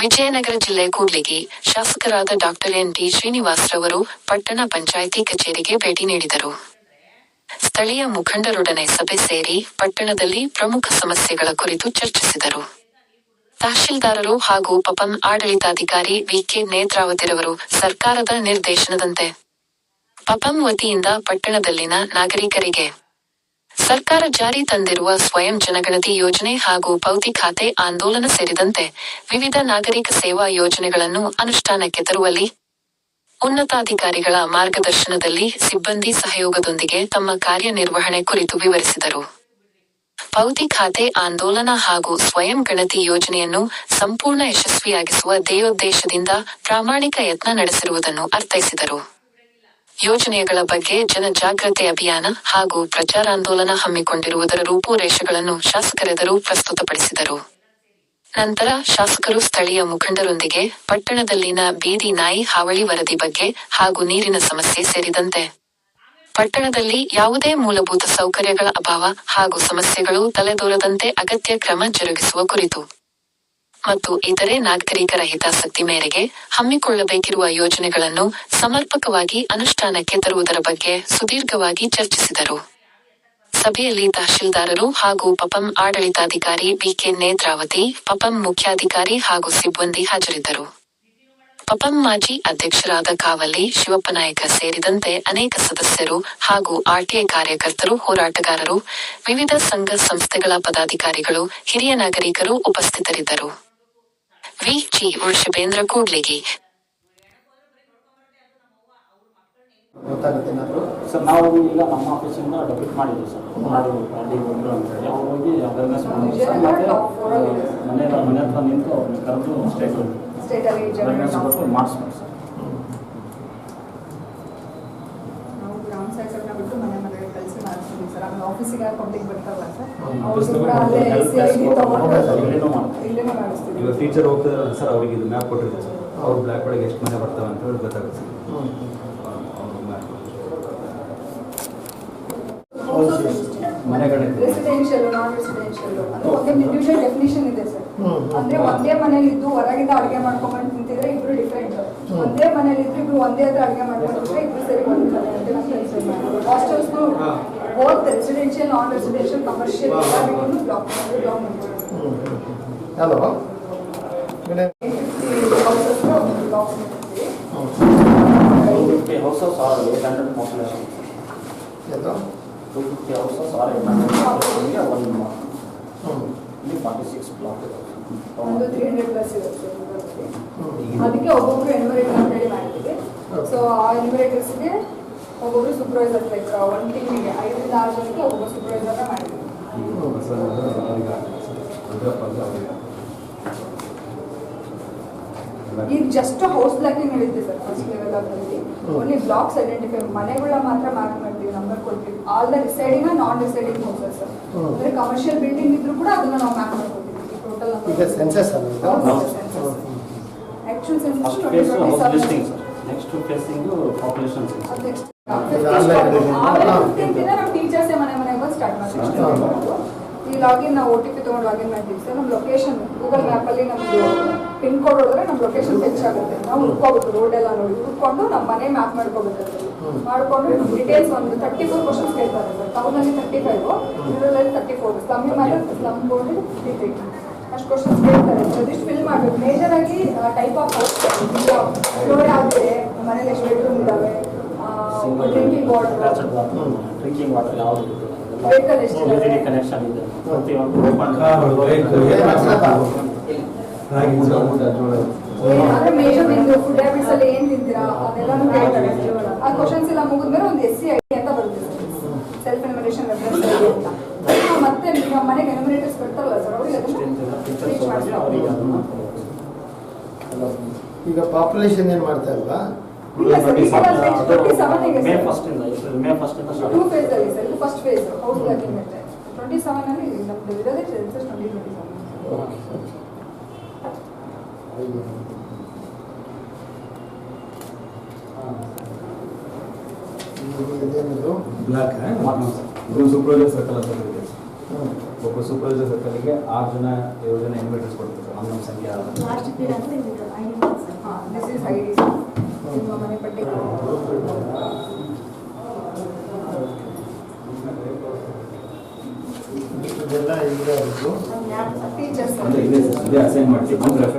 ವಿಜಯನಗರ ಜಿಲ್ಲೆ ಕೂಡ್ಲಿಗಿ ಶಾಸಕರಾದ ಡಾಕ್ಟರ್ ಎನ್.ಟಿ. ಶ್ರೀನಿವಾಸ್ರವರು ಪಟ್ಟಣ ಪಂಚಾಯಿತಿ ಕಚೇರಿಗೆ ಭೇಟಿ ನೀಡಿದರು. ಸ್ಥಳೀಯ ಮುಖಂಡರೊಡನೆ ಸಭೆ ಸೇರಿ ಪಟ್ಟಣದಲ್ಲಿ ಪ್ರಮುಖ ಸಮಸ್ಯೆಗಳ ಕುರಿತು ಚರ್ಚಿಸಿದರು. ತಹಶೀಲ್ದಾರರು ಹಾಗೂ ಪಪಂ ಆಡಳಿತಾಧಿಕಾರಿ ವಿ.ಕೆ. ನೇತ್ರಾವತಿರವರು ಸರ್ಕಾರದ ನಿರ್ದೇಶನದಂತೆ ಪಪಂ ವತಿಯಿಂದ ಪಟ್ಟಣದಲ್ಲಿನ ನಾಗರಿಕರಿಗೆ ಸರ್ಕಾರ ಜಾರಿ ತಂದಿರುವ ಸ್ವಯಂ ಜನಗಣತಿ ಯೋಜನೆ ಹಾಗೂ ಪೌತಿ ಖಾತೆ ಆಂದೋಲನ ಸೇರಿದಂತೆ ವಿವಿಧ ನಾಗರಿಕ ಸೇವಾ ಯೋಜನೆಗಳನ್ನು ಅನುಷ್ಠಾನಕ್ಕೆ ತರುವಲ್ಲಿ ಉನ್ನತಾಧಿಕಾರಿಗಳ ಮಾರ್ಗದರ್ಶನದಲ್ಲಿ ಸಿಬ್ಬಂದಿ ಸಹಯೋಗದೊಂದಿಗೆ ತಮ್ಮ ಕಾರ್ಯನಿರ್ವಹಣೆ ಕುರಿತು ವಿವರಿಸಿದರು. ಪೌತಿ ಖಾತೆ ಆಂದೋಲನ ಹಾಗೂ ಸ್ವಯಂ ಗಣತಿ ಯೋಜನೆಯನ್ನು ಸಂಪೂರ್ಣ ಯಶಸ್ವಿಯಾಗಿಸುವ ಧ್ಯೇಯೋದ್ದೇಶದಿಂದ ಪ್ರಾಮಾಣಿಕ ಯತ್ನ ನಡೆಸಿರುವುದನ್ನು ಅರ್ಥೈಸಿದರು. ಯೋಜನೆಗಳ ಬಗ್ಗೆ ಜನಜಾಗೃತಿ ಅಭಿಯಾನ ಹಾಗೂ ಪ್ರಚಾರಾಂದೋಲನ ಹಮ್ಮಿಕೊಂಡಿರುವುದರ ರೂಪುರೇಷೆಗಳನ್ನು ಶಾಸಕರೆದುರು ಪ್ರಸ್ತುತಪಡಿಸಿದರು. ನಂತರ ಶಾಸಕರು ಸ್ಥಳೀಯ ಮುಖಂಡರೊಂದಿಗೆ ಪಟ್ಟಣದಲ್ಲಿನ ಬೀದಿ ನಾಯಿ ಹಾವಳಿ ವರದಿ ಬಗ್ಗೆ ಹಾಗೂ ನೀರಿನ ಸಮಸ್ಯೆ ಸೇರಿದಂತೆ ಪಟ್ಟಣದಲ್ಲಿ ಯಾವುದೇ ಮೂಲಭೂತ ಸೌಕರ್ಯಗಳ ಅಭಾವ ಹಾಗೂ ಸಮಸ್ಯೆಗಳು ತಲೆದೋರದಂತೆ ಅಗತ್ಯ ಕ್ರಮ ಜರುಗಿಸುವ ಕುರಿತು ಮತ್ತು ಇತರೆ ನಾಗರಿಕರ ಹಿತಾಸಕ್ತಿ ಮೇರೆಗೆ ಹಮ್ಮಿಕೊಳ್ಳಬೇಕಿರುವ ಯೋಜನೆಗಳನ್ನು ಸಮರ್ಪಕವಾಗಿ ಅನುಷ್ಠಾನಕ್ಕೆ ತರುವುದರ ಬಗ್ಗೆ ಸುದೀರ್ಘವಾಗಿ ಚರ್ಚಿಸಿದರು. ಸಭೆಯಲ್ಲಿ ತಹಶೀಲ್ದಾರರು ಹಾಗೂ ಪಪಂ ಆಡಳಿತಾಧಿಕಾರಿ ವಿ.ಕೆ. ನೇತ್ರಾವತಿ, ಪಪಂ ಮುಖ್ಯಾಧಿಕಾರಿ ಹಾಗೂ ಸಿಬ್ಬಂದಿ ಹಾಜರಿದ್ದರು. ಪಪಂ ಮಾಜಿ ಅಧ್ಯಕ್ಷರಾದ ಕಾವಲ್ಲಿ ಶಿವಪ್ಪನಾಯಕ ಸೇರಿದಂತೆ ಅನೇಕ ಸದಸ್ಯರು ಹಾಗೂ ಆರ್ಟಿಐ ಕಾರ್ಯಕರ್ತರು, ಹೋರಾಟಗಾರರು, ವಿವಿಧ ಸಂಘ ಸಂಸ್ಥೆಗಳ ಪದಾಧಿಕಾರಿಗಳು, ಹಿರಿಯ ನಾಗರಿಕರು ಉಪಸ್ಥಿತರಿದ್ದರು. ವಿ.ಜಿ. ವೃಷಭೇಂದ್ರ ಕೂಡ್ಲಿಗಿ. ಸರ್, ನಾವು ಈಗ ನಮ್ಮ ಆಫೀಸಿಂದ ಡೆಬಿಟ್ ಮಾಡಿದ್ವಿ ಸರ್. ನಾಡು ಅಂತ ಹೇಳಿ ಅವ್ರು ಹೋಗಿ ಅವೇರ್ನೆಸ್ ಮಾಡಿದ್ವಿ ಸರ್. ಮತ್ತು ಮನೆ ಹತ್ರ ನಿಂತು ಅವ್ರನ್ನ ಕರೆದು ಅವೇರ್ನೆಸ್ ಕೊಟ್ಟು ಮಾಡಿಸ್ಬೇಕು ಸರ್. ನಾವು ಗ್ರಾಮ ಸಹಾಯಕರನ್ನ ಬಿಟ್ಟು ಮನೆ ಮನೆಗೆ ಕಳಿಸಿ ಮಾಡಿಸ್ತೀವಿ ಸರ್. ಆಮೇಲೆ ಆಫೀಸಿಗೆ ಅಕೌಂಟಿಗೆ ಬರ್ತಾರಲ್ಲ ಸರ್, ಅವ್ರು ಕೂಡ ಅಲ್ಲೇ ಇಲ್ಲೇನೂ ಮಾಡಿಸ್ತೀವಿ. ಇವಾಗ ಟೀಚರ್ ಹೋಗ್ತಿದಾರೆ ಸರ್, ಅವ್ರಿಗೆ ಇದು ಮ್ಯಾಪ್ ಕೊಟ್ಟಿರ್ತೀವಿ ಸರ್. ಅವ್ರು ಬ್ಲ್ಯಾಕ್ ಒಳಗೆ ಎಷ್ಟು ಮನೆ ಬರ್ತಾವೆ ಅಂತ ಹೇಳಿ ಗೊತ್ತಾಗುತ್ತೆ ಸರ್. ರೆಸಿಡೆನ್ಷಿಯಲ್, ನಾನ್ ರೆಸಿಡೆನ್ಷಿಯಲ್ ಅಂದ್ರೆ ಒಂದೇ ಇಂಡಿವಿಜುವಲ್ ಡೆಫಿನಿಷನ್ ಇದೆ ಸರ್. ಅಂದ್ರೆ ಒಂದೇ ಮನೇಲಿ ಇದ್ದು ಹೊರಗಿಂದ ಅಡುಗೆ ಮಾಡ್ಕೊಂಡ್ಬಂದು ತಿಂತಿದ್ರೆ ಇಬ್ರು ಡಿಫ್ರೆಂಟ್. ಒಂದೇ ಮನೇಲಿ ಇದ್ರು ಇಬ್ರು ಒಂದೇ ಹತ್ರ ಅಡುಗೆ ಮಾಡ್ಕೊಂಡ್ರೆ ಇಬ್ರು ಸರಿ ಬಂದಿದ್ದಾರೆ ಅಂತ ನಾವು ಕೆಲಸ ಮಾಡ್ತೀವಿ. ಹಾಸ್ಟೆಲ್ಸ್ ಬೋತ್ ರೆಸಿಡೆನ್ಷಿಯಲ್, ನಾನ್ ರೆಸಿಡೆನ್ಷಿಯಲ್, ಕಮರ್ಷಿಯಲ್ ಎಲ್ಲರಿಗೂ ಬ್ಲಾಕ್ ಮಾಡ್ತೀವಿ. Hello houses are 800 population. 250 houses are 800 population. Only 46 blocks. ಒಂದು 300 ಪ್ಲಸ್ ಇರುತ್ತೆ. ಅದಕ್ಕೆ ಒಬ್ಬೊಬ್ರು ಎನ್ಯುಮರೇಟರ್ ಅಂತ ಹೇಳಿ ಮಾಡಿದ್ದೀವಿ. ಸೊ ಆ ಎನ್ಯುಮರೇಟರ್ಸ್ಗೆ ಒಬ್ಬೊಬ್ರು ಸೂಪರ್ವೈಸರ್, ಲೈಕ್ ಒಂದು ಟೀಮಿಗೆ 5 ರಿಂದ 6 ಜನಕ್ಕೆ ಒಬ್ಬೊಬ್ರು ಸೂಪರ್ವೈಸರ್ನ ಮಾಡಿದ್ದೀವಿ. ಈಗ ಜಸ್ಟ್ ಹೌಸ್ ಬ್ಲಾಕಿಂಗ್ ಹೇಳಿದ್ದೆ ಸರ್. ಫಸ್ಟ್ ಲೆವೆಲ್ ಅಲ್ಲಿ ಓನ್ಲಿ ಬ್ಲಾಕ್ಸ್ ಐಡೆಂಟಿಫೈ, ಮನೆಗಳನ್ನ ಮಾತ್ರ ಮಾರ್ಕ್ ಮಾಡ್ತೀವಿ, ನಂಬರ್ ಕೊಡ್ತೀವಿ. All the residing, non residing houses ಅಂದ್ರೆ ಕಮರ್ಷಿಯಲ್ ಬಿಲ್ಡಿಂಗ್ ಇದ್ರು ಕೂಡ ಅದನ್ನ ನಾವು ಮ್ಯಾಪ್ ಮಾಡ್ಕೊತೀವಿ. ಟೋಟಲ್ ಈಗ ಸೆನ್ಸಸ್ ಅಲ್ಲ, actual census first phase house listing sir. Next phasing population census. ನಾವು ಟೀಚರ್ಸ್ ಮನೆಗೆ ಬಂದು ಸ್ಟಾರ್ಟ್ ಮಾಡ್ತೀವಿ. ಈ ಲಾಗಿನ್ ನಾವು OTP ತಗೊಂಡು ಲಾಗಿನ್ ಮಾಡ್ತೀವಿ ಸರ್. ನಮ್ಮ ಲೊಕೇಶನ್ ಗೂಗಲ್ ಮ್ಯಾಪಲ್ಲಿ ನಮ್ಮದು ಪಿನ್ ಕೋಡ್ ಹೊಡೆದ್ರೆ ನಮ್ಮ ಲೊಕೇಶನ್ ಫೆಚ್ ಆಗುತ್ತೆ. ನಾವು ಹುಡ್ಕೋಬೇಕು, ರೋಡ್ ಎಲ್ಲ ನೋಡಿ ಹುಡ್ಕೊಂಡು ನಮ್ಮ ಮನೆ ಮ್ಯಾಪ್ ಮಾಡ್ಕೋಬೇಕು. ಮಾಡ್ಕೊಂಡು ಡೀಟೇಲ್ಸ್ ಒಂದು 34 ಕ್ವಶನ್ಸ್ ಕೇಳ್ತಾರೆ ಸರ್. ಟೌನಲ್ಲಿ 35, ರೂರಲಲ್ಲಿ 34, ಸ್ಲಮ್ ಮೇಲೆ ಸ್ಲಮ್ ಬೋರ್ಡ್ 53 ಅಷ್ಟು ಕ್ವಶನ್ಸ್ ಕೇಳ್ತಾರೆ. ಅದಿಷ್ಟು ಫಿಲ್ ಮಾಡಬೇಕು. ಮೇಜರ್ ಆಗಿ ಟೈಪ್ ಆಫ್ ಹೌಸ್, ಫ್ಲೋರ್ ಯಾವ್ದಿದೆ, ಮನೇಲಿ ಎಷ್ಟು ಬೆಡ್ರೂಮ್ ಇದ್ದಾವೆ, ಡ್ರಿಂಕಿಂಗ್ ವಾಟರ್ ಯಾವುದು, ವೆಹಿಕಲ್ ಎಷ್ಟಿದೆ, ಕನೆಕ್ಷನ್ ಇದೆ, ಪ್ರತಿಯೊಂದು ಅಂದ್ರೆ ಮೇಜರ್ಮೆಂಟ್, ಫುಡ್ ಹ್ಯಾಬಿಟ್ಸ್ ಅಲ್ಲಿ ಏನ್ ತಿಂತೀರಾ ಅದೆಲ್ಲಾನು ಕೇಳ್ತಾರೆ. ಆ ಕ್ವಶನ್ಸ್ ಎಲ್ಲ ಮುಗಿದ್ಮೇಲೆ ಒಂದು SC ID ಅಂತ ಬರುತ್ತೆ sir, self enumeration reference ID ಅಂತ. ಮತ್ತೆ ನಮ್ಮ ಮನೆಗೆ ಎನ್ಯುಮರೇಟರ್ಸ್ ಬರ್ತಾರಲ್ಲ ಸರ್, ಅವ್ರಿಗೆ ಅದನ್ನ ಮಾಡ್ತಾರೆ. ಈಗ ಪಾಪ್ಯುಲೇಷನ್ ಏನ್ ಮಾಡ್ತಾ ಇಲ್ವಾ? ಇಲ್ಲ ಸರ್, ಮೇ 1 ಇಂದ 2 ಫೇಸ್ ಅಲ್ಲಿ ಸರ್. ಇದು ಫಸ್ಟ್ ಫೇಸ್ ಹೌಸ್ ಬ್ಲಾಕಿಂಗ್ ಅಂತ. 27 ಅಲ್ಲಿ ನಮ್ದು ಇರೋದೇ ಸೆನ್ಸಸ್ 2027. ಇದೇನಿದು ಬ್ಲಾಕ್ ಸೂಪರ್ವೈಸರ್ ಸರ್ಕಲ್ ಅಂತ ಒಬ್ಬ ಸೂಪರ್ವೈಸರ್ ಸರ್ಕಲ್ಗೆ 6 ಜನ 7 ಜನ ಇನ್ವೈಟರ್ಸ್ ಕೊಡ್ತಾರೆ ಸರ್ ನಮ್ಮ ಸಂಖ್ಯೆ ಲಾಸ್ಟ್ ಪೀರಿಯಡ್ ಅಂದರೆ ಹಾಂ ದಿಸ್ ಇಸ್ ಐ ಡಿ ನಿಮ್ಮ ಮನೆ ಪಟ್ಟಿ ಇದೆಲ್ಲ ಈಗ ಟೀಚರ್ಸ್ ಅಂದರೆ ಇದೇ ಅಸೈನ್ ಮಾಡ್ತೀವಿ